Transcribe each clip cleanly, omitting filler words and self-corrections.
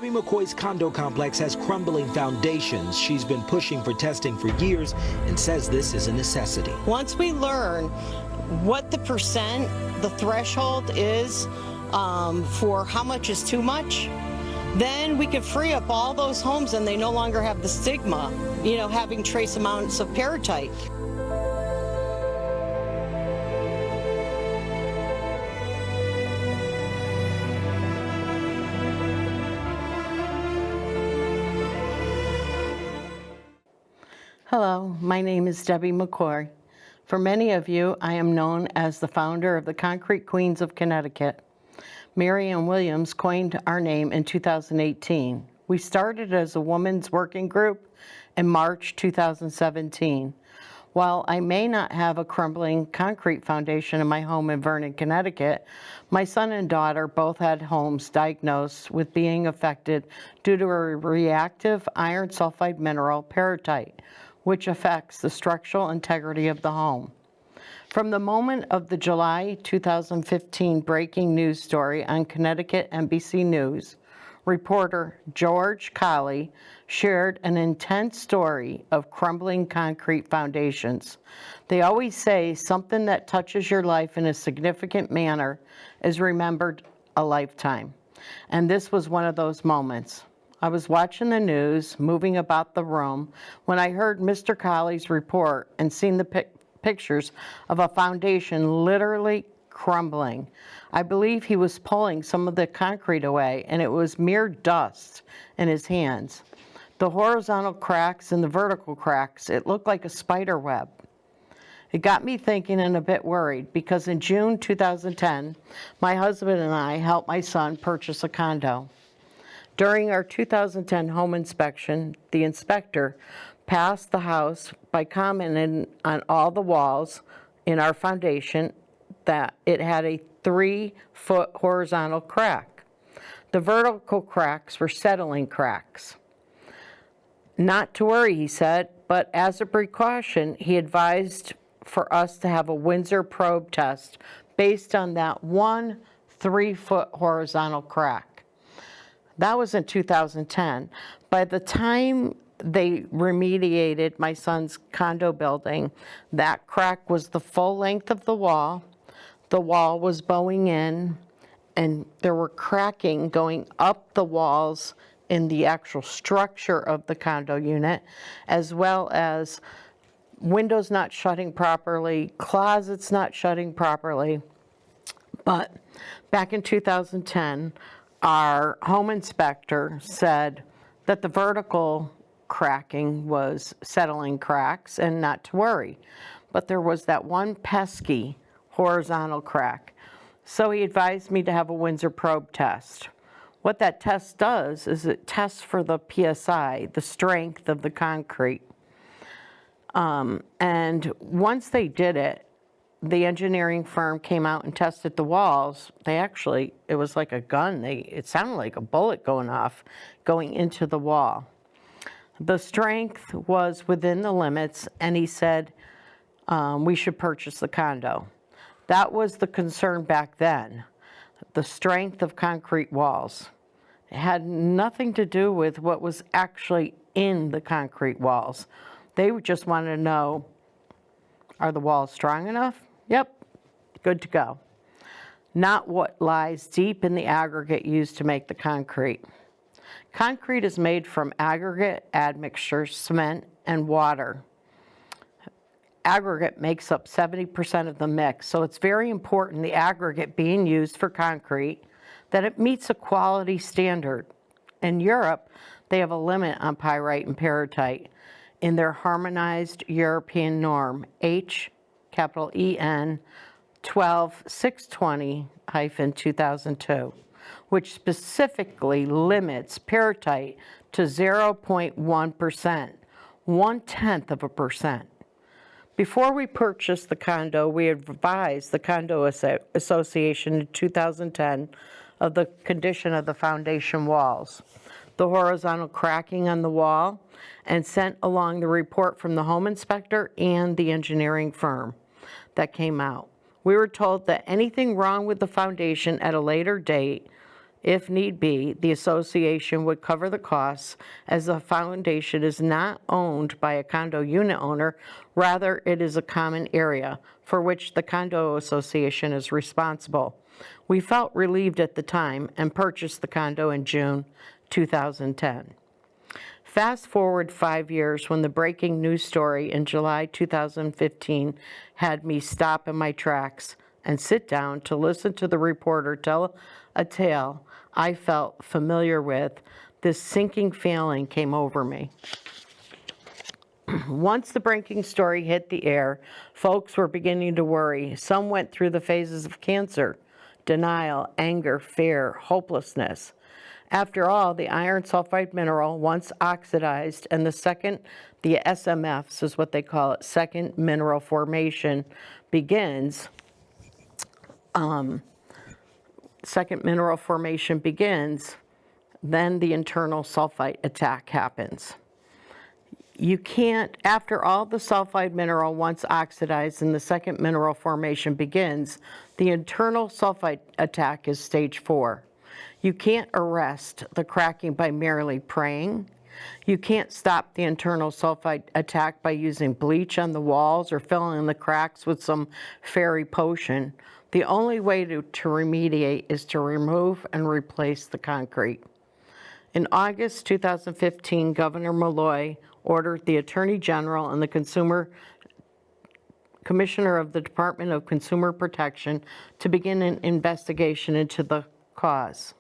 Debbie McCoy's condo complex has crumbling foundations. She's been pushing for testing for years and says this is a necessity. Once we learn what the threshold is for how much is too much, then we can free up all those homes and they no longer have the stigma, having trace amounts of peritite. Hello, my name is Debbie McCoy. For many of you, I am known as the founder of the Concrete Queens of Connecticut. Mary Ann Williams coined our name in 2018. We started as a women's working group in March 2017. While I may not have a crumbling concrete foundation in my home in Vernon, Connecticut, my son and daughter both had homes diagnosed with being affected due to a reactive iron sulfide mineral, peritite, which affects the structural integrity of the home. From the moment of the July 2015 breaking news story on Connecticut NBC News, reporter George Colley shared an intense story of crumbling concrete foundations. They always say something that touches your life in a significant manner is remembered a lifetime. And this was one of those moments. I was watching the news, moving about the room, when I heard Mr. Colley's report and seen the pictures of a foundation literally crumbling. I believe he was pulling some of the concrete away, and it was mere dust in his hands. The horizontal cracks and the vertical cracks, it looked like a spider web. It got me thinking and a bit worried, because in June 2010, my husband and I helped my son purchase a condo. During our 2010 home inspection, the inspector passed the house by commenting on all the walls in our foundation that it had a 3-foot horizontal crack. The vertical cracks were settling cracks. Not to worry, he said, but as a precaution, he advised for us to have a Windsor probe test based on that one 3-foot horizontal crack. That was in 2010. By the time they remediated my son's condo building, that crack was the full length of the wall. The wall was bowing in, and there were cracking going up the walls in the actual structure of the condo unit, as well as windows not shutting properly, closets not shutting properly. But back in 2010, our home inspector said that the vertical cracking was settling cracks and not to worry. But there was that one pesky horizontal crack. So he advised me to have a Windsor probe test. What that test does is it tests for the PSI, the strength of the concrete. And once they did it, the engineering firm came out and tested the walls. It was like a gun. It sounded like a bullet going off, going into the wall. The strength was within the limits, and he said we should purchase the condo. That was the concern back then, the strength of concrete walls. It had nothing to do with what was actually in the concrete walls. They just wanted to know, are the walls strong enough? Yep, good to go. Not what lies deep in the aggregate used to make the concrete. Concrete is made from aggregate admixtures, cement, and water. Aggregate makes up 70% of the mix, so it's very important, the aggregate being used for concrete, that it meets a quality standard. In Europe, they have a limit on pyrite and peritite in their harmonized European norm, HEN 12620-2002, which specifically limits peritite to 0.1%, 0.1%. Before we purchased the condo, we advised the Condo Association in 2010 of the condition of the foundation walls, the horizontal cracking on the wall, and sent along the report from the home inspector and the engineering firm that came out. We were told that anything wrong with the foundation at a later date If need be, the association would cover the costs, as the foundation is not owned by a condo unit owner. Rather, it is a common area for which the condo association is responsible. We felt relieved at the time and purchased the condo in June 2010. Fast forward 5 years, when the breaking news story in July 2015 had me stop in my tracks and sit down to listen to the reporter tell a tale I felt familiar with. This sinking feeling came over me. Once the breaking story hit the air, folks were beginning to worry. Some went through the phases of cancer, denial, anger, fear, hopelessness. After all, the iron sulfide mineral, once oxidized, and the SMFs is what they call it, second mineral formation begins. Then the internal sulfide attack happens. You can't, after all the sulfide mineral once oxidized and the second mineral formation begins, the internal sulfide attack is stage 4. You can't arrest the cracking by merely praying. You can't stop the internal sulfide attack by using bleach on the walls or filling the cracks with some fairy potion. The only way to remediate is to remove and replace the concrete. In August 2015, Governor Malloy ordered the Attorney General and the Commissioner of the Department of Consumer Protection to begin an investigation into the cause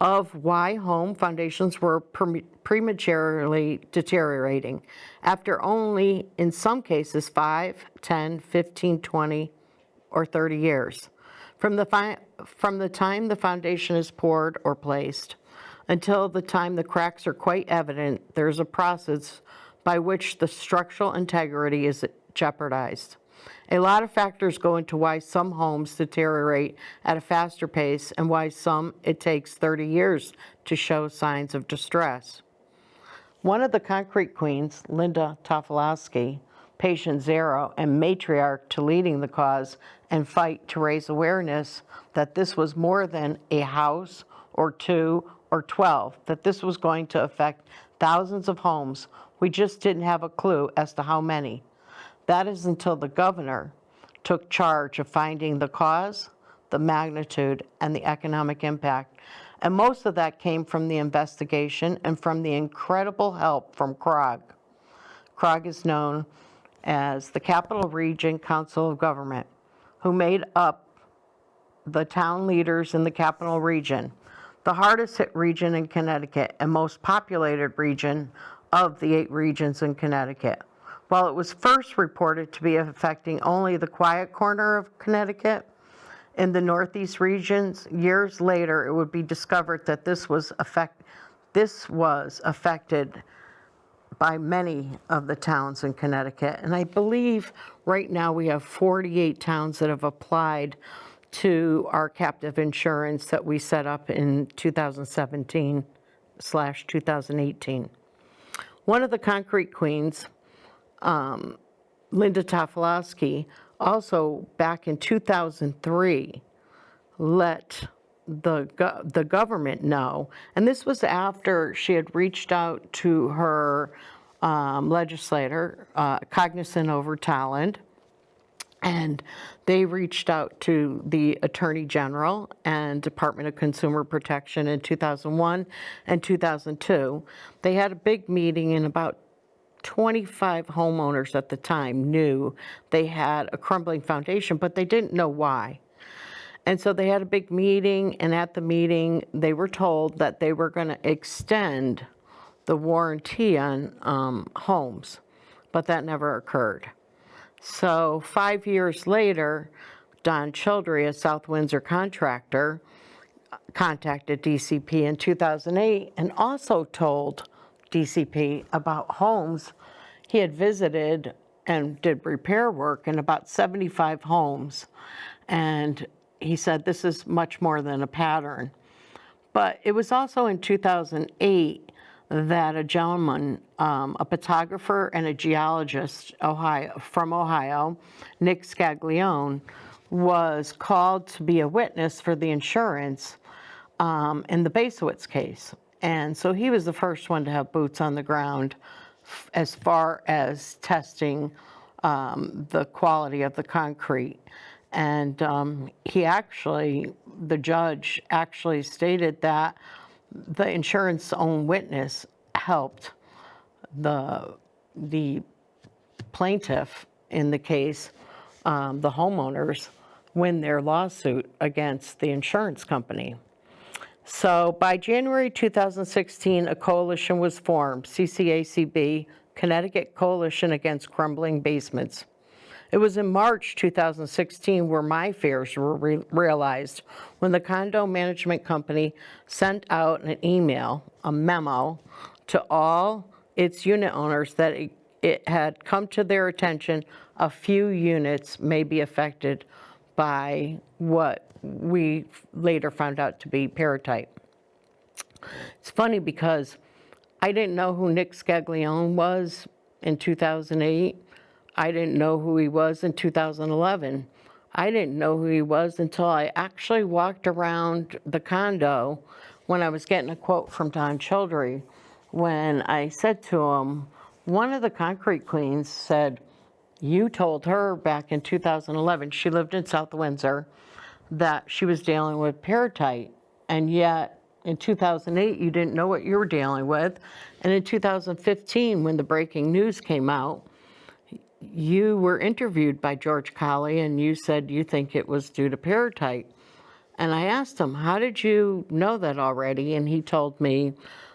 of why home foundations were prematurely deteriorating after only, in some cases, 5, 10, 15, 20, or 30 years. From the time the foundation is poured or placed until the time the cracks are quite evident, there's a process by which the structural integrity is jeopardized. A lot of factors go into why some homes deteriorate at a faster pace and why some it takes 30 years to show signs of distress. One of the concrete queens, Linda Tofolowski, patient zero and matriarch to leading the cause and fight to raise awareness that this was more than a house or 2 or 12, that this was going to affect thousands of homes. We just didn't have a clue as to how many. That is until the governor took charge of finding the cause, the magnitude, and the economic impact. And most of that came from the investigation and from the incredible help from CROG. CROG is known as the Capital Region Council of Government, who made up the town leaders in the Capital Region, the hardest hit region in Connecticut and most populated region of the 8 regions in Connecticut. While it was first reported to be affecting only the quiet corner of Connecticut in the northeast regions, years later it would be discovered that this was affected by many of the towns in Connecticut. And I believe right now we have 48 towns that have applied to our captive insurance that we set up in 2017/2018. One of the concrete queens, Linda Tofolowski, also back in 2003 let the government know, and this was after she had reached out to her legislator, Cognizant over Talent, and they reached out to the Attorney General and Department of Consumer Protection in 2001 and 2002. They had a big meeting, and about 25 homeowners at the time knew they had a crumbling foundation, but they didn't know why. And so they had a big meeting, and at the meeting, they were told that they were going to extend the warranty on homes, but that never occurred. So 5 years later, Don Childrey, a South Windsor contractor, contacted DCP in 2008 and also told DCP about homes he had visited and did repair work in about 75 homes. And he said, this is much more than a pattern. But it was also in 2008 that a gentleman, a photographer and a geologist from Ohio, Nick Scaglione, was called to be a witness for the insurance in the Basowitz case. And so he was the first one to have boots on the ground as far as testing the quality of the concrete. And the judge actually stated that the insurance own witness helped the plaintiff in the case, the homeowners, win their lawsuit against the insurance company. So by January 2016, a coalition was formed, CCACB, Connecticut Coalition Against Crumbling Basements. It was in March 2016 where my fears were realized when the condo management company sent out an email, a memo, to all its unit owners that it had come to their attention a few units may be affected by what we later found out to be paratype. It's funny because I didn't know who Nick Scaglione was in 2008. I didn't know who he was in 2011. I didn't know who he was until I actually walked around the condo when I was getting a quote from Don Childry, when I said to him, one of the concrete queens said, you told her back in 2011, she lived in South Windsor, that she was dealing with paratype, and yet in 2008 you didn't know what you were dealing with, and in 2015 when the breaking news came out, you were interviewed by George Colley and you said you think it was due to paratype. And I asked him, how did you know that already? And he told me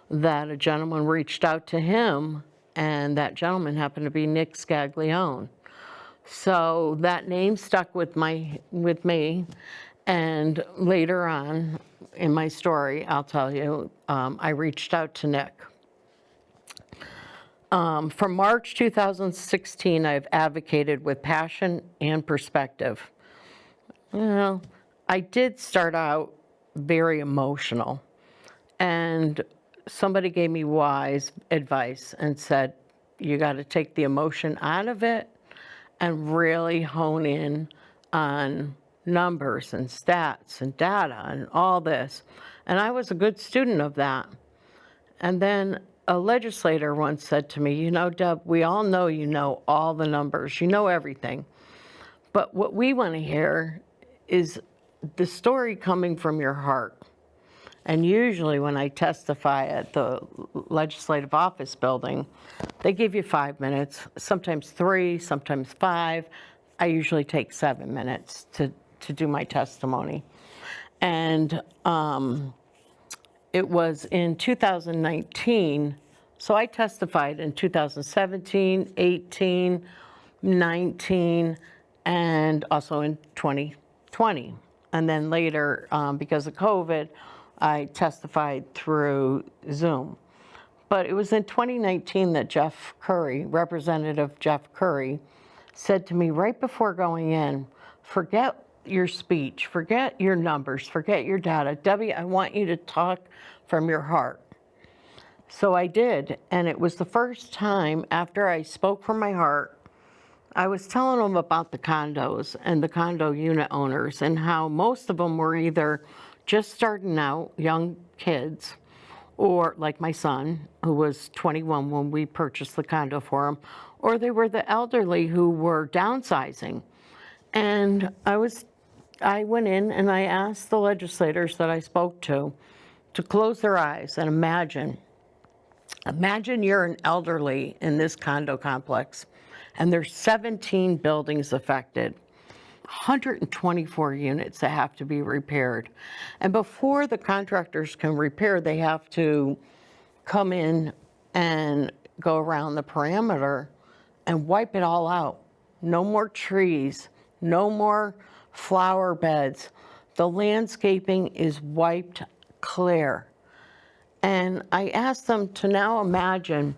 that a gentleman reached out to him, and that gentleman happened to be Nick Scaglione. So that name stuck with me, and later on in my story, I'll tell you, I reached out to Nick. From March 2016, I've advocated with passion and perspective. You know, I did start out very emotional, and somebody gave me wise advice and said, you got to take the emotion out of it and really hone in on numbers and stats and data and all this. And I was a good student of that. And then a legislator once said to me, you know, Deb, we all know you know all the numbers, you know everything. But what we want to hear is the story coming from your heart. And usually when I testify at the legislative office building, they give you 5 minutes, sometimes 3, sometimes 5. I usually take 7 minutes to do my testimony. And it was in 2019, so I testified in 2017, 18, 19, and also in 2020. And then later, because of COVID, I testified through Zoom. But it was in 2019 that Jeff Curry, Representative Jeff Curry, said to me right before going in, forget your speech, forget your numbers, forget your data. Debbie, I want you to talk from your heart. So I did, and it was the first time after I spoke from my heart, I was telling them about the condos and the condo unit owners and how most of them were either just starting out, young kids, or like my son, who was 21 when we purchased the condo for him, or they were the elderly who were downsizing. And I went in and I asked the legislators that I spoke to close their eyes and imagine you're an elderly in this condo complex, and there's 17 buildings affected. 124 units that have to be repaired. And before the contractors can repair, they have to come in and go around the perimeter and wipe it all out. No more trees, no more flower beds. The landscaping is wiped clear. And I asked them to now imagine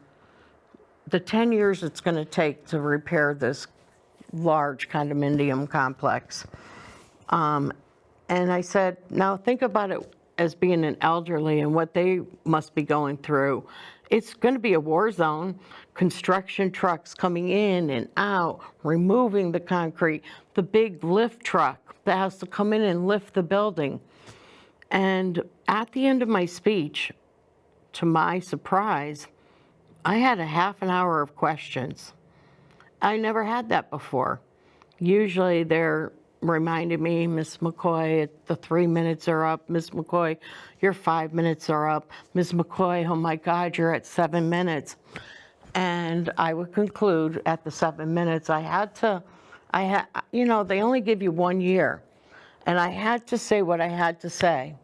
the 10 years it's going to take to repair this large condominium complex. And I said, now think about it as being an elderly and what they must be going through. It's going to be a war zone. Construction trucks coming in and out, removing the concrete, the big lift truck that has to come in and lift the building. And at the end of my speech, to my surprise, I had a half an hour of questions. I never had that before. Usually they're reminding me, Ms. McCoy, the 3 minutes are up. Ms. McCoy, your 5 minutes are up. Ms. McCoy, oh my God, you're at 7 minutes. And I would conclude at the 7 minutes, they only give you 1 year. And I had to say what I had to say.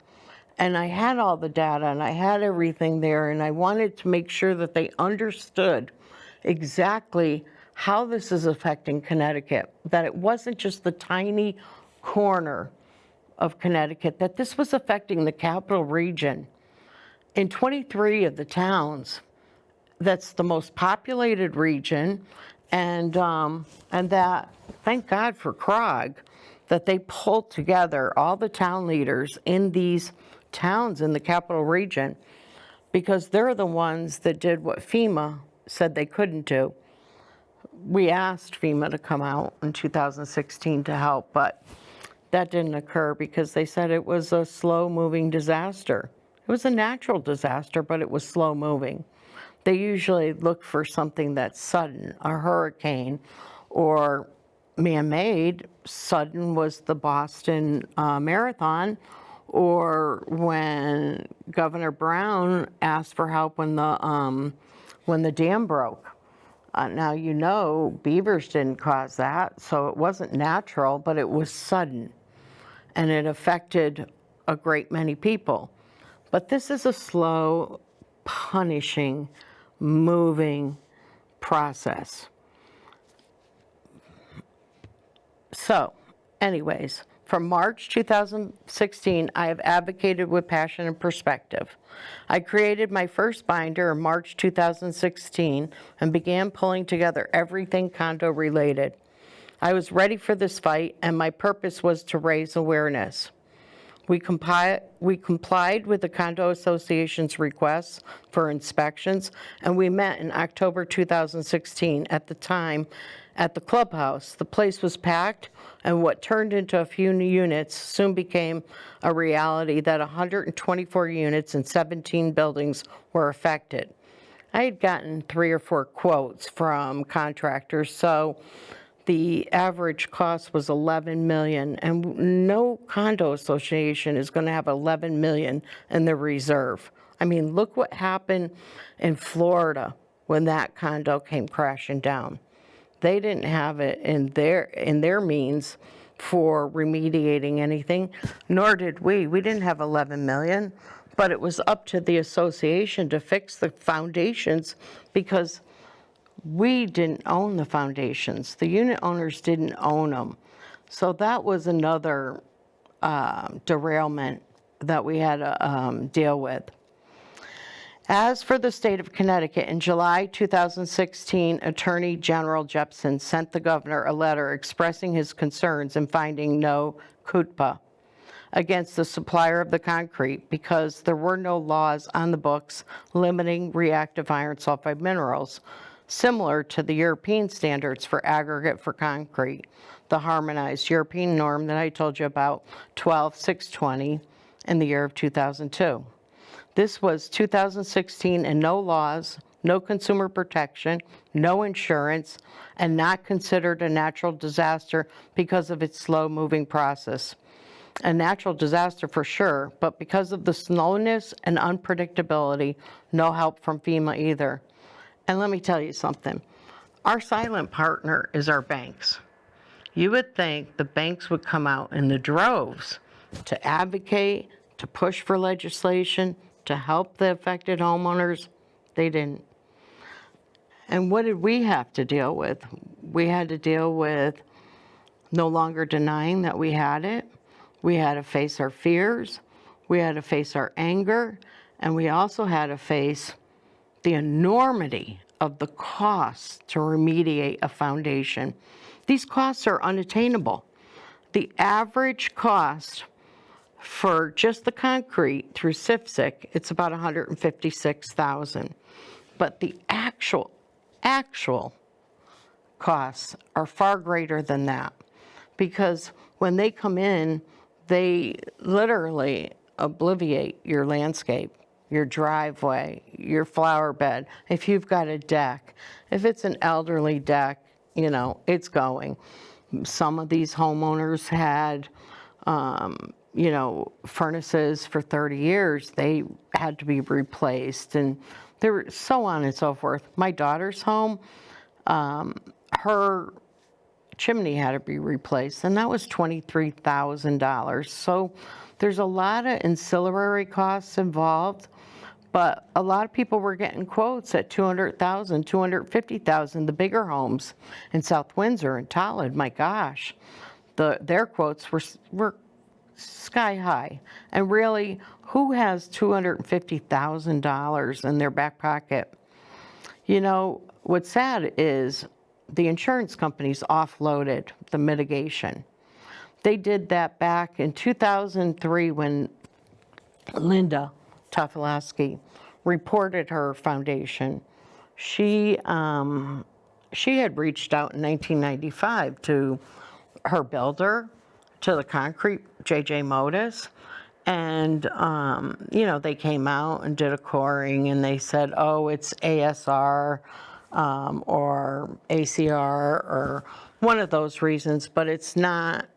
And I had all the data and I had everything there, and I wanted to make sure that they understood exactly how this is affecting Connecticut, that it wasn't just the tiny corner of Connecticut, that this was affecting the capital region. In 23 of the towns, that's the most populated region, and that, thank God for CROG, that they pulled together all the town leaders in these towns in the capital region, because they're the ones that did what FEMA said they couldn't do. We asked FEMA to come out in 2016 to help, but that didn't occur because they said it was a slow-moving disaster. It was a natural disaster, but it was slow-moving. They usually look for something that's sudden, a hurricane, or man-made. Sudden was the Boston Marathon, or when Governor Brown asked for help when the dam broke. Now, beavers didn't cause that, so it wasn't natural, but it was sudden, and it affected a great many people. But this is a slow, punishing, moving process. So, anyways, from March 2016, I have advocated with passion and perspective. I created my first binder in March 2016 and began pulling together everything condo related. I was ready for this fight, and my purpose was to raise awareness. We complied with the Condo Association's requests for inspections, and we met in October 2016 at the time at the clubhouse. The place was packed, and what turned into a few new units soon became a reality that 124 units in 17 buildings were affected. I had gotten 3 or 4 quotes from contractors, so the average cost was $11 million, and no condo association is going to have $11 million in the reserve. I mean, look what happened in Florida when that condo came crashing down. They didn't have it in their means for remediating anything, nor did we. We didn't have $11 million, but it was up to the association to fix the foundations because we didn't own the foundations. The unit owners didn't own them. So that was another derailment that we had to deal with. As for the state of Connecticut, in July 2016, Attorney General Jepsen sent the governor a letter expressing his concerns and finding no CUTPA against the supplier of the concrete because there were no laws on the books limiting reactive iron sulfide minerals, similar to the European standards for aggregate for concrete, the harmonized European norm that I told you about, 12620, in the year of 2002. This was 2016, and no laws, no consumer protection, no insurance, and not considered a natural disaster because of its slow-moving process. A natural disaster for sure, but because of the slowness and unpredictability, no help from FEMA either. And let me tell you something. Our silent partner is our banks. You would think the banks would come out in the droves to advocate, to push for legislation, to help the affected homeowners. They didn't. And what did we have to deal with? We had to deal with no longer denying that we had it. We had to face our fears. We had to face our anger. And we also had to face the enormity of the costs to remediate a foundation. These costs are unattainable. The average cost for just the concrete through SIFSIC, it's about $156,000. But the actual costs are far greater than that, because when they come in, they literally obliviate your landscape, your driveway, your flower bed. If you've got a deck, if it's an elderly deck, you know, it's going. Some of these homeowners had, you know, furnaces for 30 years. They had to be replaced, and there were so on and so forth. My daughter's home, her chimney had to be replaced, and that was $23,000. So there's a lot of ancillary costs involved, but a lot of people were getting quotes at $200,000, $250,000, the bigger homes in South Windsor and Tolland. My gosh, their quotes were sky high. And really, who has $250,000 in their back pocket? You know, what's sad is the insurance companies offloaded the mitigation. They did that back in 2003 when Linda Tofolowski reported her foundation. She had reached out in 1995 to her builder, to the concrete, J.J. Modis, and you know, they came out and did a coring, and they said, oh, it's ASR or ACR or one of those reasons, but it's not.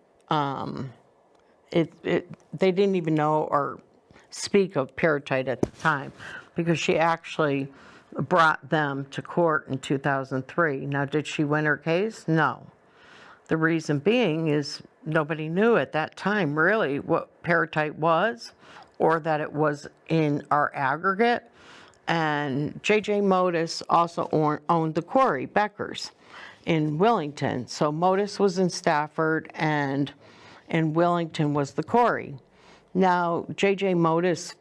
They didn't even know or speak of peritite at the time, because she actually brought them to court in 2003. Now, did she win her case? No. The reason being is nobody knew at that time really what peritite was, or that it was in our aggregate. And J.J. Modis also owned the quarry, Becker's, in Willington. So Modis was in Stafford, and in Willington was the quarry. Now, J.J. Modis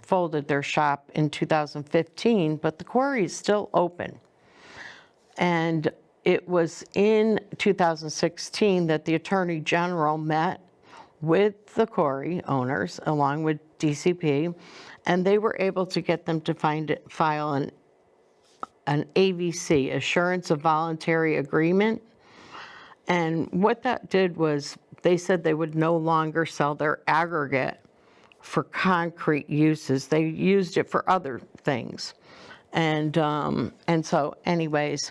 folded their shop in 2015, but the quarry is still open. And it was in 2016 that the Attorney General met with the quarry owners, along with DCP, and they were able to get them to file an AVC, Assurance of Voluntary Agreement. And what that did was they said they would no longer sell their aggregate for concrete uses. They used it for other things. And so anyways,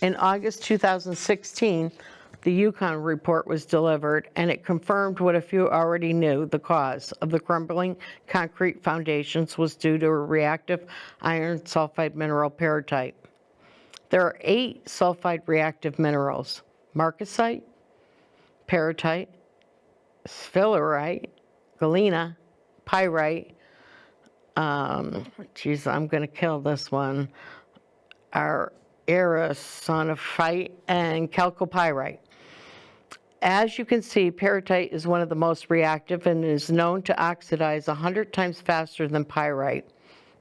in August 2016, the Yukon report was delivered, and it confirmed what a few already knew. The cause of the crumbling concrete foundations was due to a reactive iron sulfide mineral, peritite. There are 8 sulfide reactive minerals: marcasite, peritite, sphalerite, galena, pyrite, geez, I'm going to kill this one, our aerosonophyte, and chalcopyrite. As you can see, peritite is one of the most reactive and is known to oxidize 100 times faster than pyrite.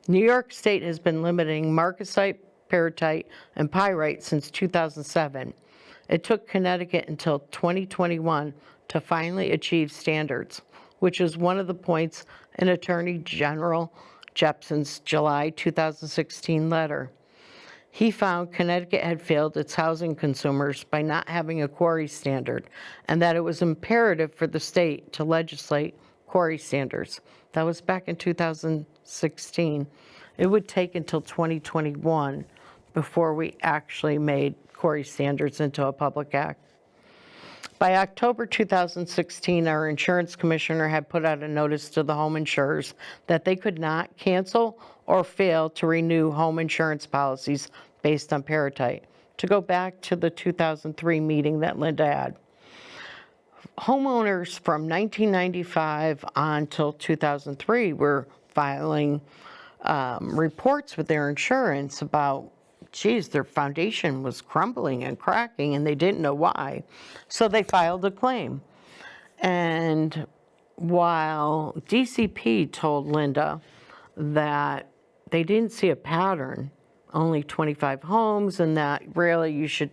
New York State has been limiting marcasite, peritite, and pyrite since 2007. It took Connecticut until 2021 to finally achieve standards, which is one of the points in Attorney General Jepsen's July 2016 letter. He found Connecticut had failed its housing consumers by not having a quarry standard, and that it was imperative for the state to legislate quarry standards. That was back in 2016. It would take until 2021 before we actually made quarry standards into a public act. By October 2016, our insurance commissioner had put out a notice to the home insurers that they could not cancel or fail to renew home insurance policies based on peritite. To go back to the 2003 meeting that Linda had, homeowners from 1995 on till 2003 were filing reports with their insurance about, geez, their foundation was crumbling and cracking, and they didn't know why. So they filed a claim. And while DCP told Linda that they didn't see a pattern, only 25 homes, and that really you should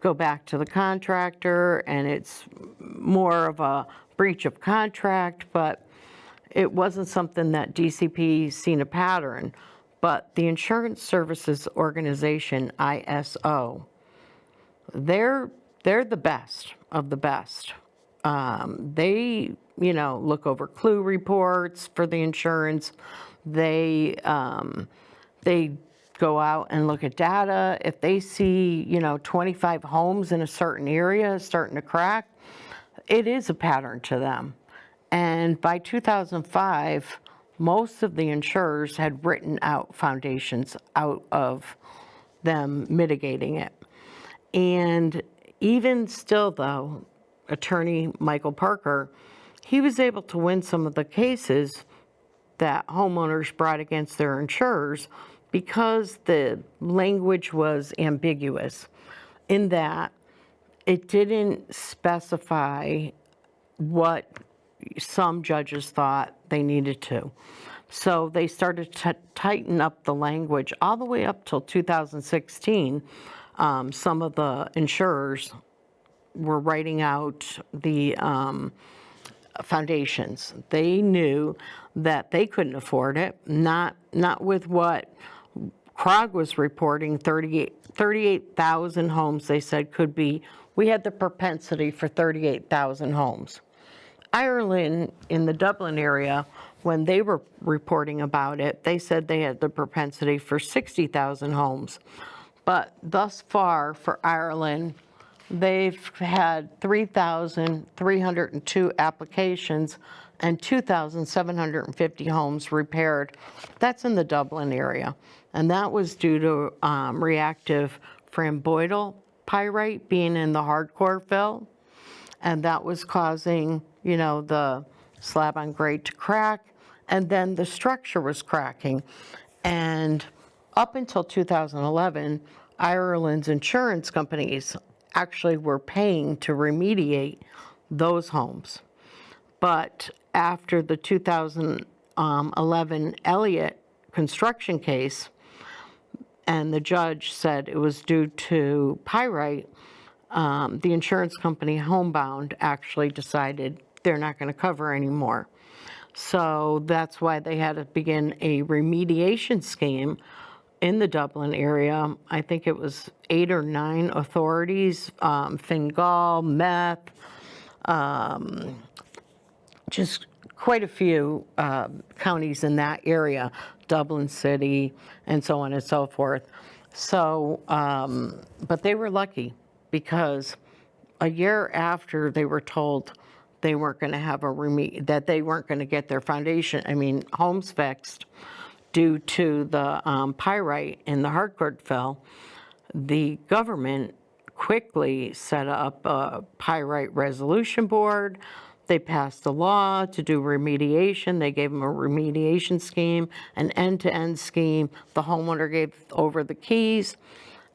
go back to the contractor, and it's more of a breach of contract, but it wasn't something that DCP seen a pattern. But the Insurance Services Organization, ISO, they're the best of the best. They, look over clue reports for the insurance. They go out and look at data. If they see, 25 homes in a certain area starting to crack, it is a pattern to them. And by 2005, most of the insurers had written out foundations out of them mitigating it. And even still, though, attorney Michael Parker, he was able to win some of the cases that homeowners brought against their insurers because the language was ambiguous in that it didn't specify what some judges thought they needed to. So they started to tighten up the language all the way up till 2016. Some of the insurers were writing out the foundations. They knew that they couldn't afford it, not with what Krog was reporting, 38,000 homes they said could be. We had the propensity for 38,000 homes. Ireland in the Dublin area, when they were reporting about it, they said they had the propensity for 60,000 homes. But thus far for Ireland, they've had 3,302 applications and 2,750 homes repaired. That's in the Dublin area. And that was due to reactive framboidal pyrite being in the hardcore fill. And that was causing, the slab on grade to crack. And then the structure was cracking. And up until 2011, Ireland's insurance companies actually were paying to remediate those homes. But after the 2011 Elliott construction case, and the judge said it was due to pyrite, the insurance company Homebound actually decided they're not going to cover anymore. So that's why they had to begin a remediation scheme in the Dublin area. I think it was 8 or 9 authorities, Fingal, Meth, just quite a few counties in that area, Dublin City, and so on and so forth. So, but they were lucky because a year after they were told they weren't going to have that they weren't going to get their homes fixed due to the pyrite in the hardcore fill, the government quickly set up a pyrite resolution board. They passed a law to do remediation. They gave them a remediation scheme, an end-to-end scheme. The homeowner gave over the keys,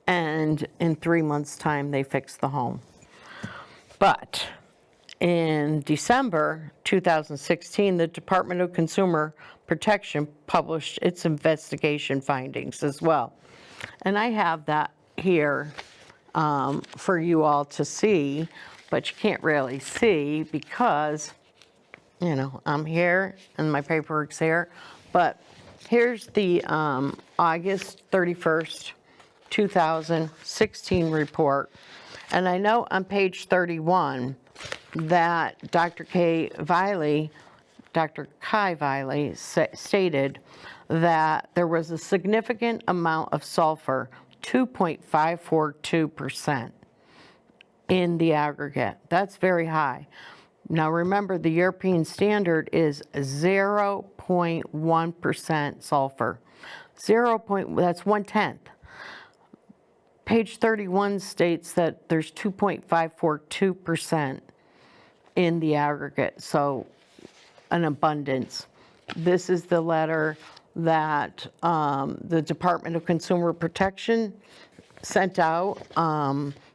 and in 3 months' time, they fixed the home. But in December 2016, the Department of Consumer Protection published its investigation findings as well. And I have that here for you all to see, but you can't really see because, I'm here and my paperwork's here. But here's the August 31st, 2016 report. And I know on page 31 that Dr. Kai Viley stated that there was a significant amount of sulfur, 2.542% in the aggregate. That's very high. Now remember, the European standard is 0.1% sulfur. That's 1/10. Page 31 states that there's 2.542% in the aggregate, so an abundance. This is the letter that the Department of Consumer Protection sent out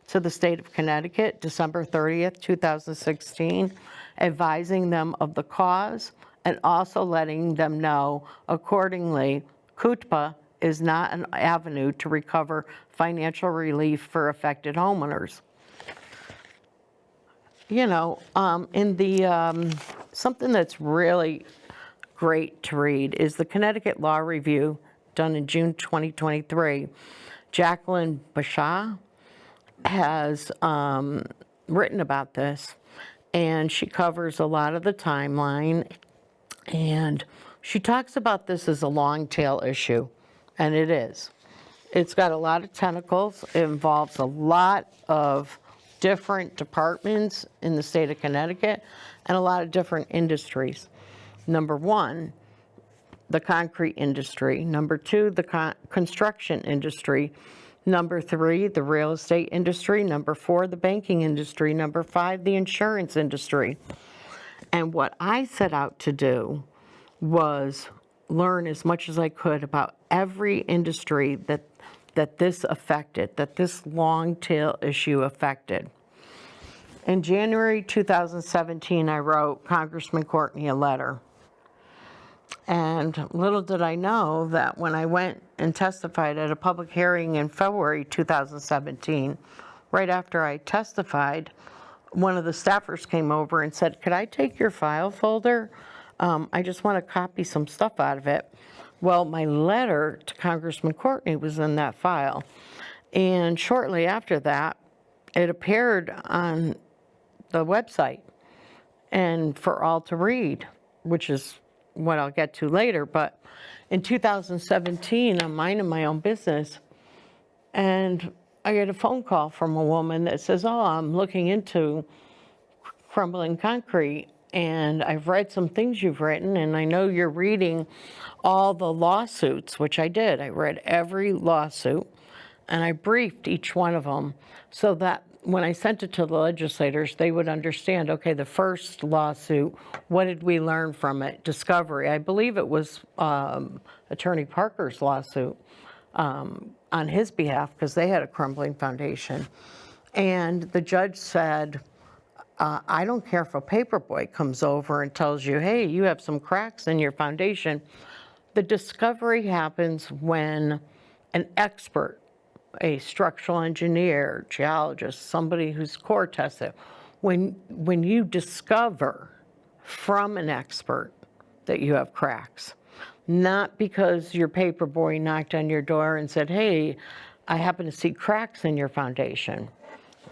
to the state of Connecticut, December 30th, 2016, advising them of the cause and also letting them know accordingly, CUTPA is not an avenue to recover financial relief for affected homeowners. In the, something that's really great to read is the Connecticut Law Review done in June 2023. Jacqueline Bashaw has written about this, and she covers a lot of the timeline, and she talks about this as a long tail issue, and it is. It's got a lot of tentacles. It involves a lot of different departments in the state of Connecticut and a lot of different industries. Number one, the concrete industry. Number two, the construction industry. Number three, the real estate industry. Number four, the banking industry. Number five, the insurance industry. And what I set out to do was learn as much as I could about every industry that this affected, that this long tail issue affected. In January 2017, I wrote Congressman Courtney a letter. And little did I know that when I went and testified at a public hearing in February 2017, right after I testified, one of the staffers came over and said, "Could I take your file folder? I just want to copy some stuff out of it." Well, my letter to Congressman Courtney was in that file. And shortly after that, it appeared on the website and for all to read, which is what I'll get to later. But in 2017, I'm minding my own business, and I get a phone call from a woman that says, "Oh, I'm looking into crumbling concrete, and I've read some things you've written, and I know you're reading all the lawsuits," which I did. I read every lawsuit, and I briefed each one of them so that when I sent it to the legislators, they would understand, okay, the first lawsuit, what did we learn from it? Discovery. I believe it was Attorney Parker's lawsuit on his behalf, because they had a crumbling foundation. And the judge said, I don't care if a paperboy comes over and tells you, "Hey, you have some cracks in your foundation." The discovery happens when an expert, a structural engineer, geologist, somebody who's core tested, when you discover from an expert that you have cracks, not because your paperboy knocked on your door and said, "Hey, I happen to see cracks in your foundation."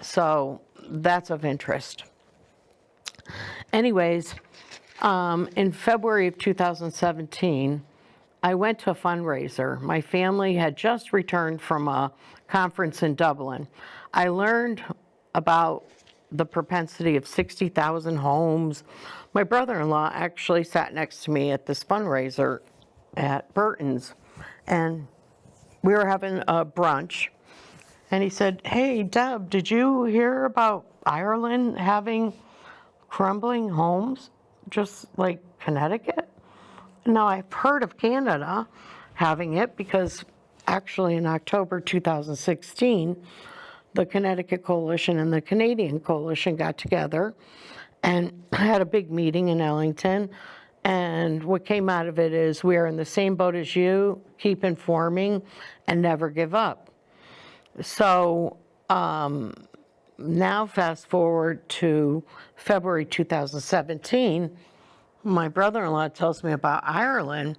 So that's of interest. Anyways, in February of 2017, I went to a fundraiser. My family had just returned from a conference in Dublin. I learned about the propensity of 60,000 homes. My brother-in-law actually sat next to me at this fundraiser at Burton's, and we were having a brunch, and he said, "Hey, Deb, did you hear about Ireland having crumbling homes, just like Connecticut?" Now, I've heard of Canada having it because actually in October 2016, the Connecticut Coalition and the Canadian Coalition got together and had a big meeting in Ellington. And what came out of it is, we are in the same boat as you, keep informing, and never give up. So now fast forward to February 2017, my brother-in-law tells me about Ireland,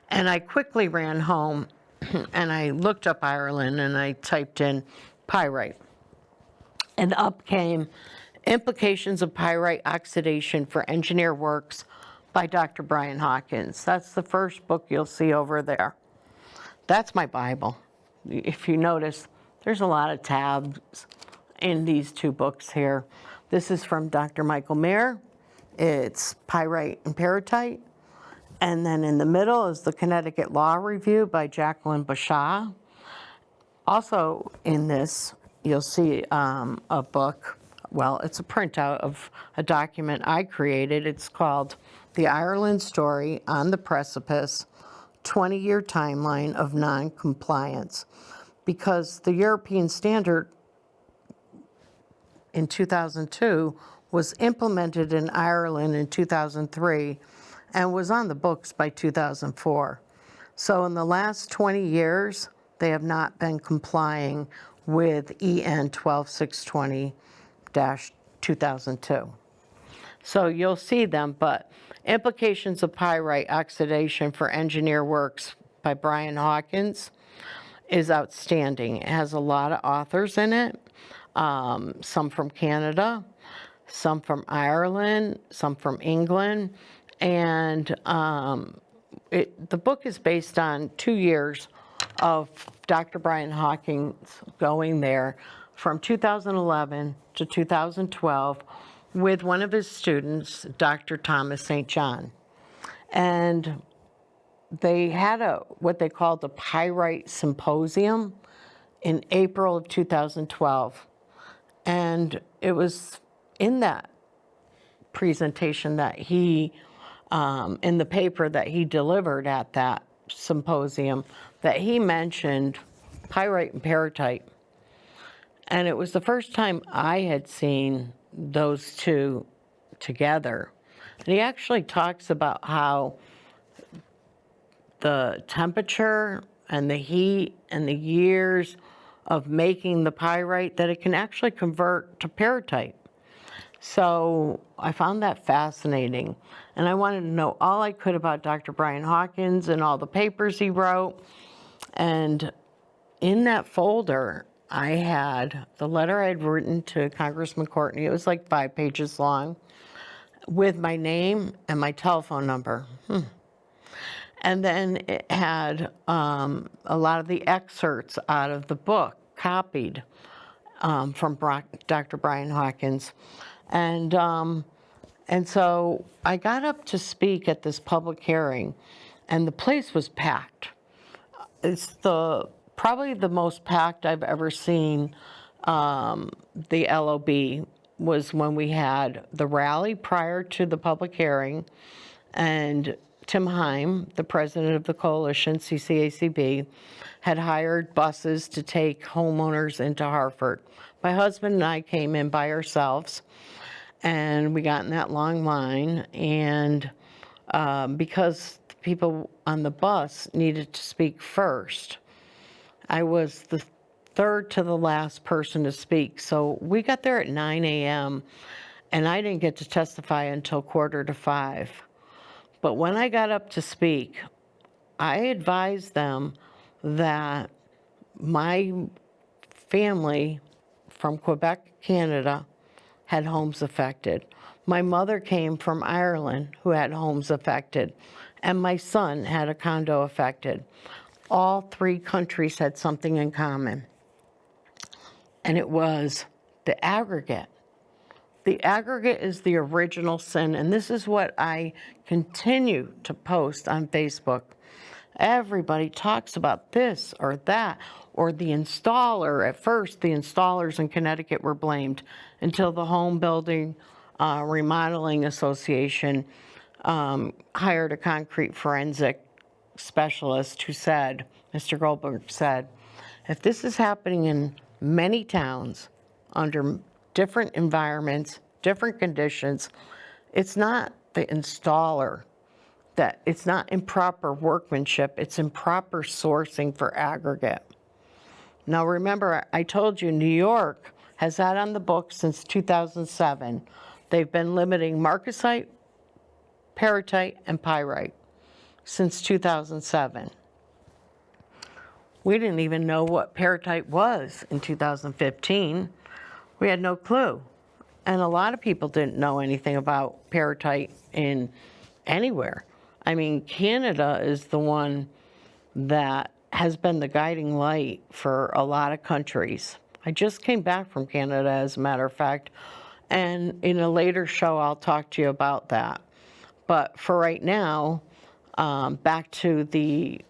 and I quickly ran home and I looked up Ireland and I typed in pyrite. And up came Implications of Pyrite Oxidation for Engineer Works by Dr. Brian Hawkins. That's the first book you'll see over there. That's my Bible. If you notice, there's a lot of tabs in these two books here. This is from Dr. Michael Mayer. It's Pyrite and Peritite. And then in the middle is the Connecticut Law Review by Jacqueline Bashaw. Also in this, you'll see a book. Well, it's a printout of a document I created. It's called The Ireland Story on the Precipice, 20-Year Timeline of Non-Compliance. Because the European standard in 2002 was implemented in Ireland in 2003 and was on the books by 2004. So in the last 20 years, they have not been complying with EN 12620-2002. So you'll see them, but Implications of Pyrite Oxidation for Engineer Works by Brian Hawkins is outstanding. It has a lot of authors in it. some from Canada, some from Ireland, some from England, and the book is based on 2 years of Dr. Brian Hawkins going there from 2011 to 2012 with one of his students, Dr. Thomas St. John. And they had what they called the Pyrite Symposium in April of 2012. And it was in that presentation that he, in the paper that he delivered at that symposium, that he mentioned pyrite and peritite. And it was the first time I had seen those two together. And he actually talks about how the temperature and the heat and the years of making the pyrite, that it can actually convert to peritite. So I found that fascinating. And I wanted to know all I could about Dr. Brian Hawkins and all the papers he wrote. And in that folder, I had the letter I had written to Congressman Courtney. It was like 5 pages long, with my name and my telephone number. And then it had a lot of the excerpts out of the book copied from Dr. Brian Hawkins. And so I got up to speak at this public hearing, and the place was packed. It's probably the most packed I've ever seen the LOB was when we had the rally prior to the public hearing, and Tim Heim, the president of the coalition, CCACB, had hired buses to take homeowners into Hartford. My husband and I came in by ourselves, and we got in that long line, and because the people on the bus needed to speak first, I was the third to the last person to speak. So we got there at 9 a.m., and I didn't get to testify until 4:45. But when I got up to speak, I advised them that my family from Quebec, Canada, had homes affected. My mother came from Ireland, who had homes affected, and my son had a condo affected. All 3 countries had something in common, and it was the aggregate. The aggregate is the original sin, and this is what I continue to post on Facebook. Everybody talks about this or that, or the installer. At first, the installers in Connecticut were blamed until the Home Building Remodeling Association hired a concrete forensic specialist who said, Mr. Goldberg said, if this is happening in many towns under different environments, different conditions, it's not the installer, that it's not improper workmanship, it's improper sourcing for aggregate. Now remember, I told you New York has had on the books since 2007. They've been limiting marcasite, peritite, and pyrite since 2007. We didn't even know what peritite was in 2015. We had no clue. And a lot of people didn't know anything about peritite in anywhere. I mean, Canada is the one that has been the guiding light for a lot of countries. I just came back from Canada, as a matter of fact, and in a later show, I'll talk to you about that. But for right now, back to the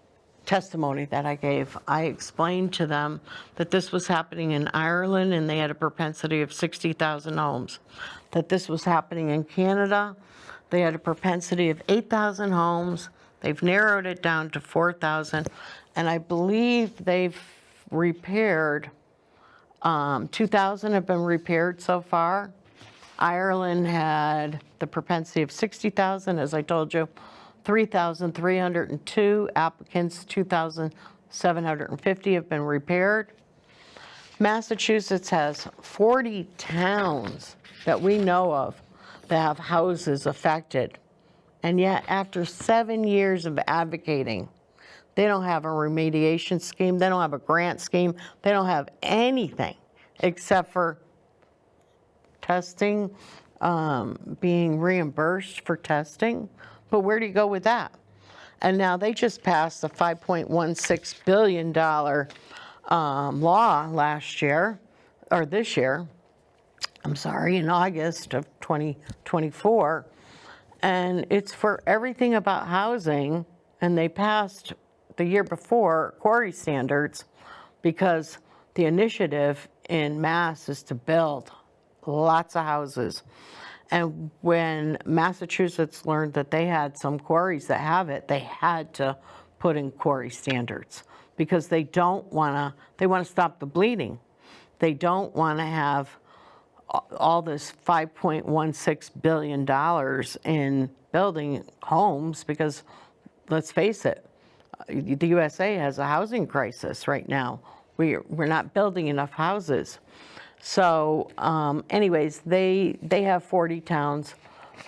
testimony that I gave, I explained to them that this was happening in Ireland and they had a propensity of 60,000 homes. That this was happening in Canada, they had a propensity of 8,000 homes. They've narrowed it down to 4,000, and I believe they've repaired, 2,000 have been repaired so far. Ireland had the propensity of 60,000, as I told you. 3,302 applicants, 2,750 have been repaired. Massachusetts has 40 towns that we know of that have houses affected. And yet, after 7 years of advocating, they don't have a remediation scheme, they don't have a grant scheme, they don't have anything. except for testing, being reimbursed for testing. But where do you go with that? And now they just passed a $5.16 billion law last year, or this year, I'm sorry, in August of 2024. And it's for everything about housing. And they passed the year before quarry standards because the initiative in Mass is to build lots of houses. And when Massachusetts learned that they had some quarries that have it, they had to put in quarry standards because they want to stop the bleeding. They don't want to have all this $5.16 billion in building homes because, let's face it, the USA has a housing crisis right now. We're not building enough houses. So anyways, they have 40 towns,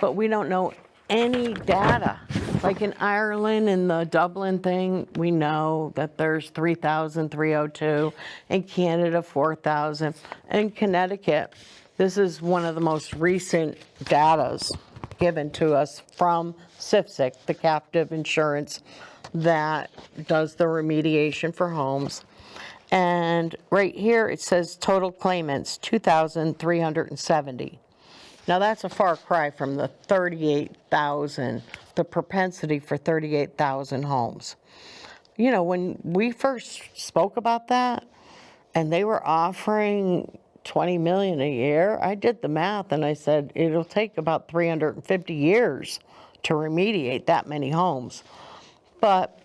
but we don't know any data. Like in Ireland, in the Dublin thing, we know that there's 3,302. In Canada, 4,000. In Connecticut, this is one of the most recent datas given to us from CIFSIC, the captive insurance that does the remediation for homes. And right here it says total claimants, 2,370. Now that's a far cry from the 38,000, the propensity for 38,000 homes. You know, when we first spoke about that and they were offering 20 million a year, I did the math and I said it'll take about 350 years to remediate that many homes. But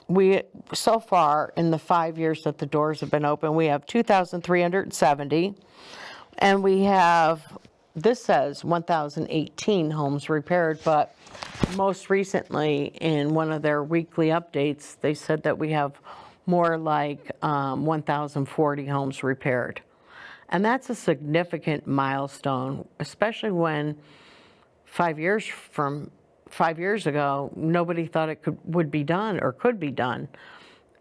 we, so far in the 5 years that the doors have been open, we have 2,370, and we have, this says 1,018 homes repaired, but most recently in one of their weekly updates, they said that we have more like 1,040 homes repaired. And that's a significant milestone, especially when 5 years ago, nobody thought it would be done or could be done.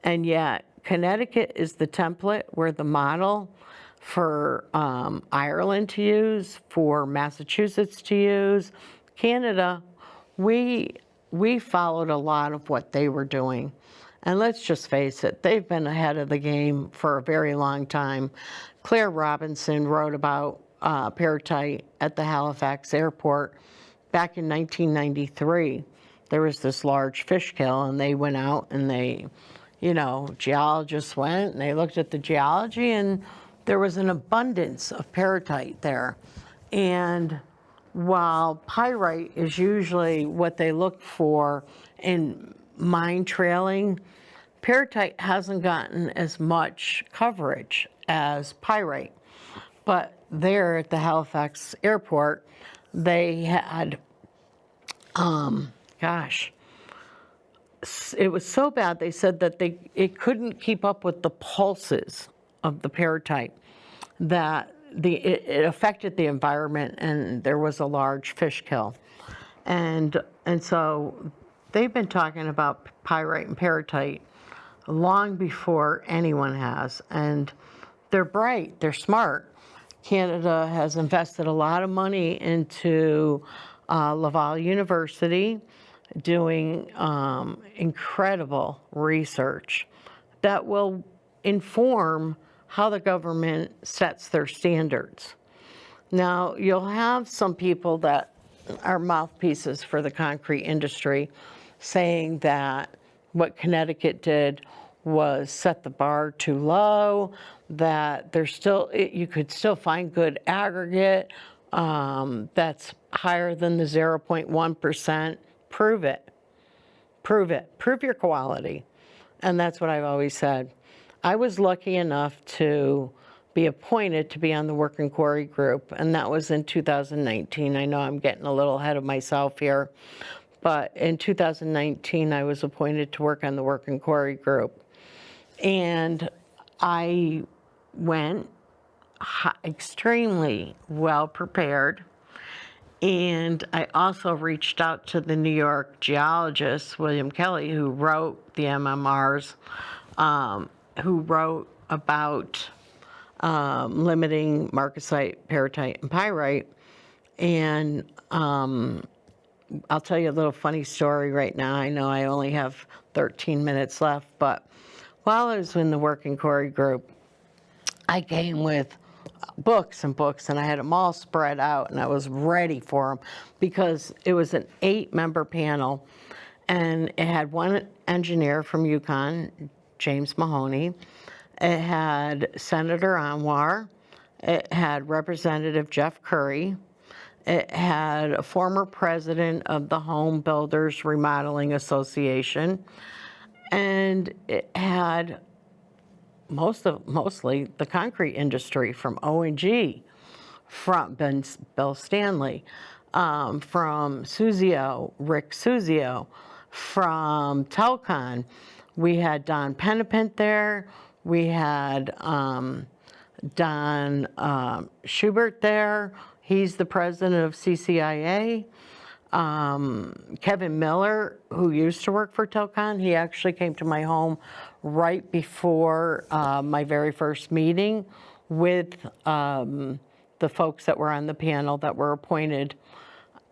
And yet, Connecticut is the template, we're the model for Ireland to use, for Massachusetts to use. Canada, we followed a lot of what they were doing. And let's just face it, they've been ahead of the game for a very long time. Claire Robinson wrote about peritite at the Halifax airport back in 1993. There was this large fish kill, and they went out and they, you know, geologists went and they looked at the geology, and there was an abundance of peritite there. And while pyrite is usually what they look for in mine trailing, peritite hasn't gotten as much coverage as pyrite. But there at the Halifax airport, they had, it was so bad, they said that it couldn't keep up with the pulses of the peritite, that it affected the environment, and there was a large fish kill. And so they've been talking about pyrite and peritite long before anyone has. And they're bright, they're smart. Canada has invested a lot of money into Laval University, doing incredible research that will inform how the government sets their standards. Now, you'll have some people that are mouthpieces for the concrete industry saying that what Connecticut did was set the bar too low, that there's still, you could still find good aggregate that's higher than the 0.1%. Prove it. Prove it. Prove your quality. And that's what I've always said. I was lucky enough to be appointed to be on the Working Quarry Group, and that was in 2019. I know I'm getting a little ahead of myself here, but in 2019, I was appointed to work on the Working Quarry Group. And I went extremely well prepared. And I also reached out to the New York geologist, William Kelly, who wrote the MMRs, who wrote about limiting marcasite, peritite, and pyrite. And I'll tell you a little funny story right now. I know I only have 13 minutes left, but while I was in the working quarry group, I came with books and books, and I had them all spread out, and I was ready for them because it was an 8-member panel, and it had one engineer from Yukon, James Mahoney. It had Senator Anwar. It had Representative Jeff Curry. It had a former president of the Home Builders Remodeling Association, and it had mostly the concrete industry from O&G, from Bill Stanley, from Suzio, Rick Suzio, from Telcon. We had Don Penapent there. We had Don Schubert there. He's the president of CCIA. Kevin Miller, who used to work for Telcon, he actually came to my home right before my very first meeting with the folks that were on the panel that were appointed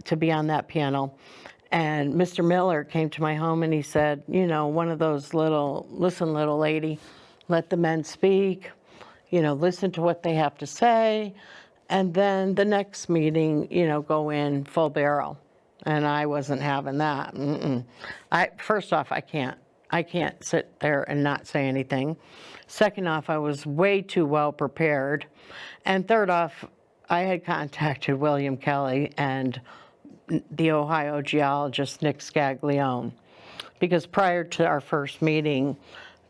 to be on that panel. And Mr. Miller came to my home and he said, you know, one of those listen, little lady, let the men speak, you know, listen to what they have to say. And then the next meeting, you know, go in full barrel. And I wasn't having that. First off, I can't sit there and not say anything. Second off, I was way too well prepared. And third off, I had contacted William Kelly and the Ohio geologist Nick Scaglione, because prior to our first meeting,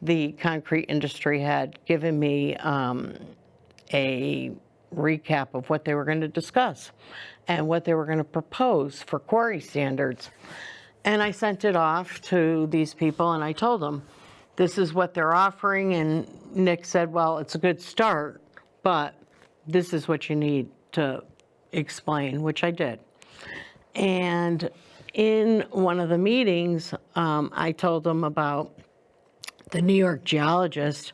the concrete industry had given me a recap of what they were going to discuss and what they were going to propose for quarry standards. And I sent it off to these people and I told them, this is what they're offering. And Nick said, well, it's a good start, but this is what you need to explain, which I did. And in one of the meetings, I told them about the New York geologist,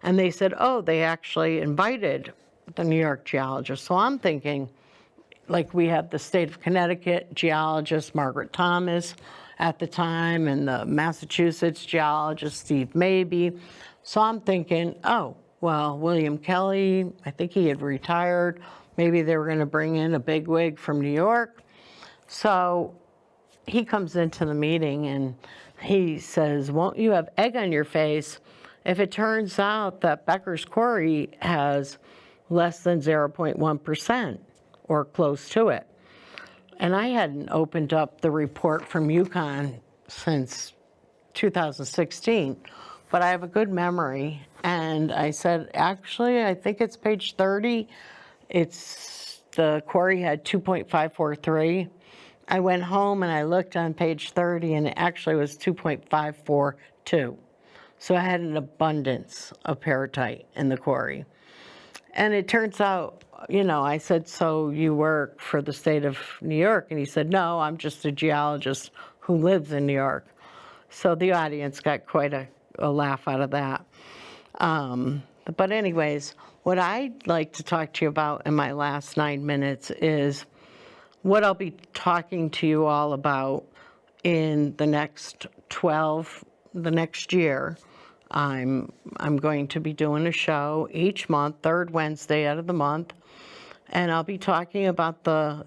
and they said, oh, they actually invited the New York geologist. So I'm thinking, like, we have the state of Connecticut geologist, Margaret Thomas, at the time, and the Massachusetts geologist, Steve Mabey. So I'm thinking, oh, well, William Kelly, I think he had retired. Maybe they were going to bring in a bigwig from New York. So he comes into the meeting and he says, won't you have egg on your face if it turns out that Becker's Quarry has less than 0.1% or close to it? And I hadn't opened up the report from Yukon since 2016, but I have a good memory. And I said, actually, I think it's page 30. The quarry had 2.543. I went home and I looked on page 30 and it actually was 2.542. So I had an abundance of peritite in the quarry. And it turns out, you know, I said, so you work for the state of New York? And he said, no, I'm just a geologist who lives in New York. So the audience got quite a laugh out of that. But anyways, what I'd like to talk to you about in my last 9 minutes is what I'll be talking to you all about in the next year. I'm going to be doing a show each month, third Wednesday out of the month, and I'll be talking about the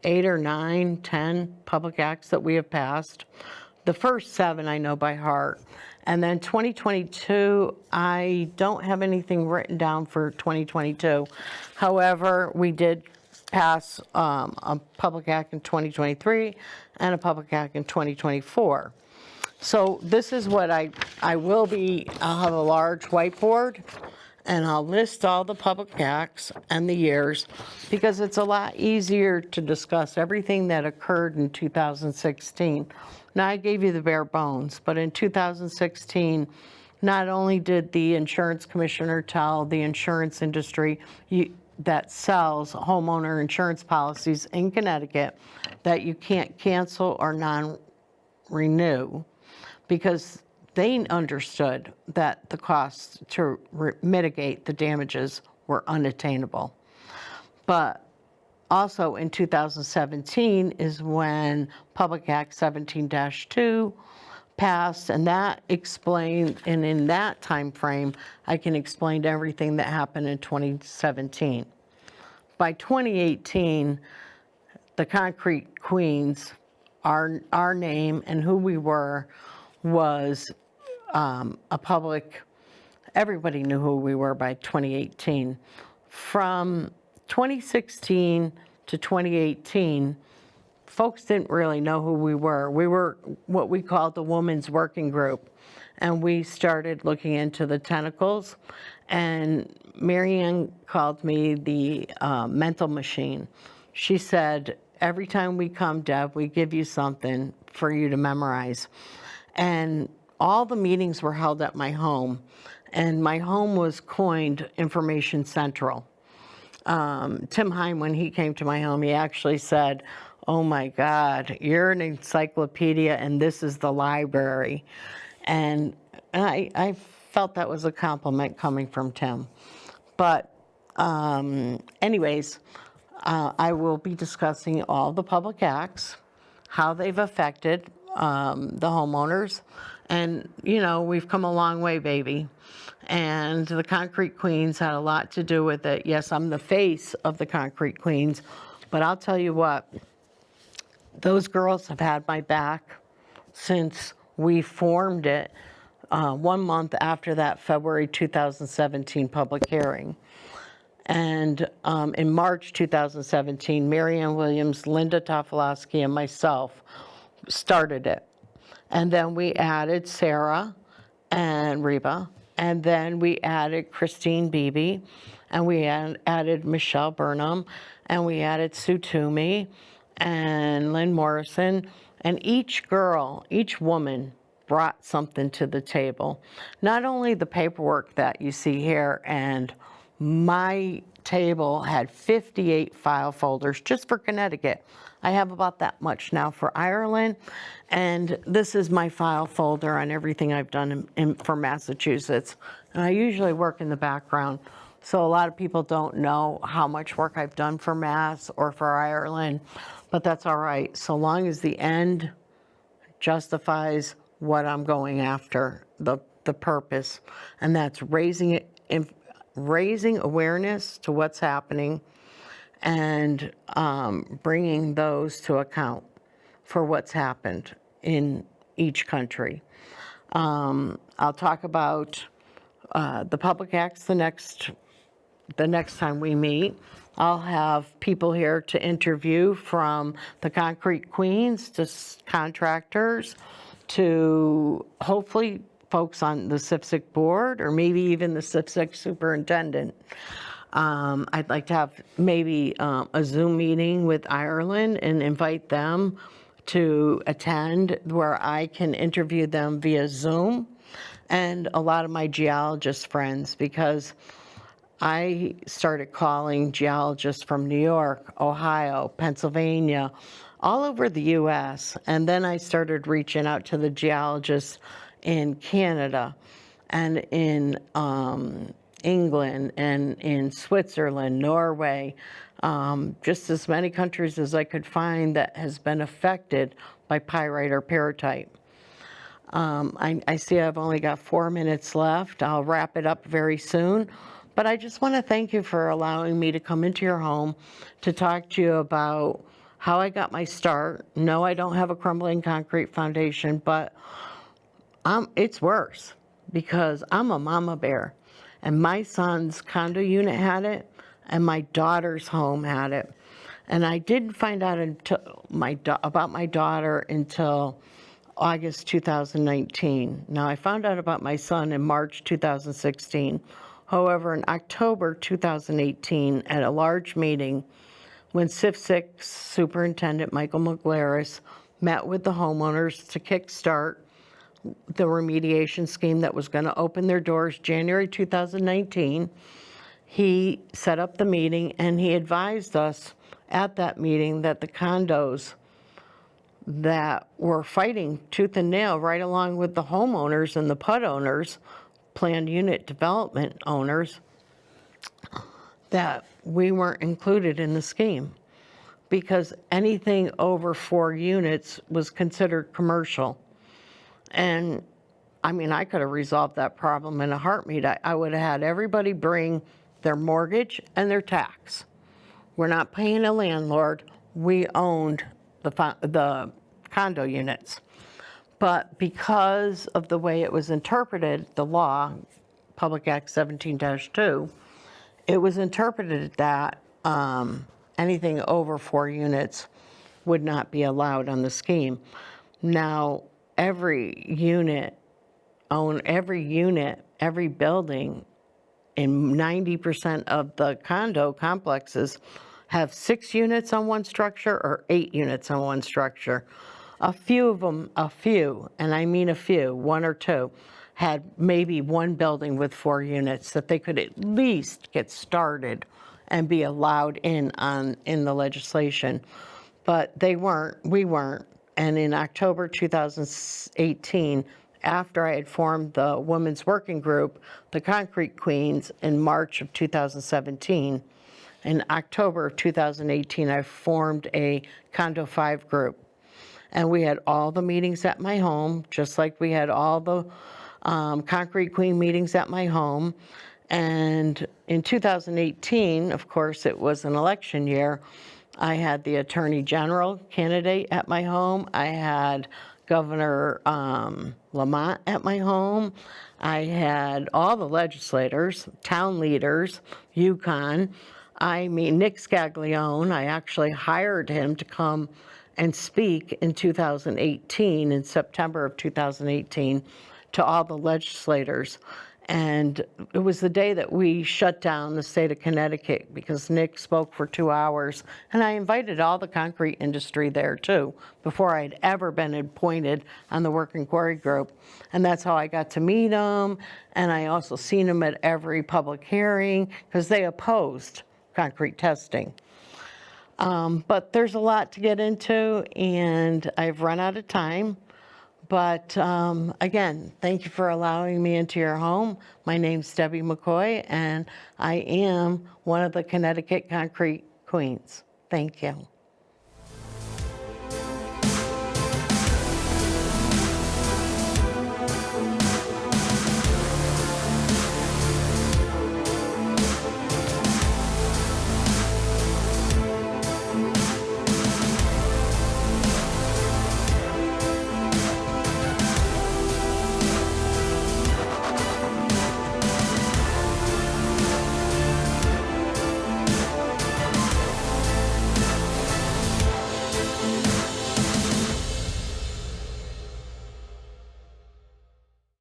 8 or 9, 10 public acts that we have passed. The first 7 I know by heart. And then 2022, I don't have anything written down for 2022. However, we did pass a public act in 2023 and a public act in 2024. So this is what I'll have a large whiteboard and I'll list all the public acts and the years, because it's a lot easier to discuss everything that occurred in 2016. Now, I gave you the bare bones, but in 2016, not only did the insurance commissioner tell the insurance industry that sells homeowner insurance policies in Connecticut that you can't cancel or non-renew, because they understood that the costs to mitigate the damages were unattainable. But also in 2017 is when Public Act 17-2 passed, and that explained, and in that time frame, I can explain everything that happened in 2017. By 2018, the Concrete Queens, our name and who we were was a public, everybody knew who we were by 2018. From 2016 to 2018, folks didn't really know who we were. We were what we called the Women's Working Group, and we started looking into the tentacles, and Marianne called me the mental machine. She said, every time we come, Deb, we give you something for you to memorize. And all the meetings were held at my home, and my home was coined Information Central. Tim Heim, when he came to my home, he actually said, oh my God, you're an encyclopedia and this is the library. And I felt that was a compliment coming from Tim. But anyways, I will be discussing all the public acts, how they've affected the homeowners. And, you know, we've come a long way, baby. And the Concrete Queens had a lot to do with it. Yes, I'm the face of the Concrete Queens, but I'll tell you what, those girls have had my back since we formed it 1 month after that February 2017 public hearing. And in March 2017, Marianne Williams, Linda Tofolowski, and myself started it. And then we added Sarah and Reba, and then we added Christine Beebe, and we added Michelle Burnham, and we added Sue Toomey, and Lynn Morrison, and each girl, each woman brought something to the table. Not only the paperwork that you see here, and my table had 58 file folders just for Connecticut. I have about that much now for Ireland, and this is my file folder on everything I've done for Massachusetts. And I usually work in the background, so a lot of people don't know how much work I've done for Mass or for Ireland, but that's all right, so long as the end justifies what I'm going after, the purpose, and that's raising awareness to what's happening and bringing those to account for what's happened in each country. I'll talk about the public acts the next time we meet. I'll have people here to interview, from the Concrete Queens to contractors to hopefully folks on the CIFSIC board, or maybe even the CIFSIC superintendent. I'd like to have maybe a Zoom meeting with Ireland and invite them to attend, where I can interview them via Zoom, and a lot of my geologist friends, because I started calling geologists from New York, Ohio, Pennsylvania, all over the US, and then I started reaching out to the geologists in Canada and in England and in Switzerland, Norway, just as many countries as I could find that has been affected by pyrite or pyrrhotite. I see I've only got 4 minutes left. I'll wrap it up very soon. But I just want to thank you for allowing me to come into your home to talk to you about how I got my start. No, I don't have a crumbling concrete foundation, but it's worse, because I'm a mama bear. And my son's condo unit had it, and my daughter's home had it. And I didn't find out about my daughter until August 2019. Now, I found out about my son in March 2016. However, in October 2018, at a large meeting, when CIFSIC Superintendent Michael McGlaris met with the homeowners to kickstart the remediation scheme that was going to open their doors January 2019, he set up the meeting, and he advised us at that meeting that the condos that were fighting tooth and nail right along with the homeowners and the PUD owners, planned unit development owners, that we weren't included in the scheme because anything over 4 units was considered commercial. And I mean, I could have resolved that problem in a heartbeat. I would have had everybody bring their mortgage and their tax. We're not paying a landlord. We owned the condo units. But because of the way it was interpreted, the law, Public Act 17-2, it was interpreted that anything over 4 units would not be allowed on the scheme. Now, every building in 90% of the condo complexes have 6 units on one structure or 8 units on one structure. A few of them, and I mean a few, 1 or 2, had maybe one building with 4 units that they could at least get started and be allowed in the legislation. But we weren't. And in October 2018, after I had formed the Women's Working Group, the Concrete Queens, in March of 2017, in October of 2018, I formed a Condo 5 group. And we had all the meetings at my home, just like we had all the Concrete Queen meetings at my home. And in 2018, of course, it was an election year, I had the Attorney General candidate at my home. I had Governor Lamont at my home. I had all the legislators, town leaders, Yukon. I mean, Nick Scaglione, I actually hired him to come and speak in 2018, in September of 2018, to all the legislators. And it was the day that we shut down the state of Connecticut because Nick spoke for 2 hours. And I invited all the concrete industry there too, before I'd ever been appointed on the Working Quarry Group. And that's how I got to meet them. And I also seen them at every public hearing because they opposed concrete testing. But there's a lot to get into, and I've run out of time. But again, thank you for allowing me into your home. My name's Debbie MacCoy, and I am one of the Connecticut Concrete Queens. Thank you.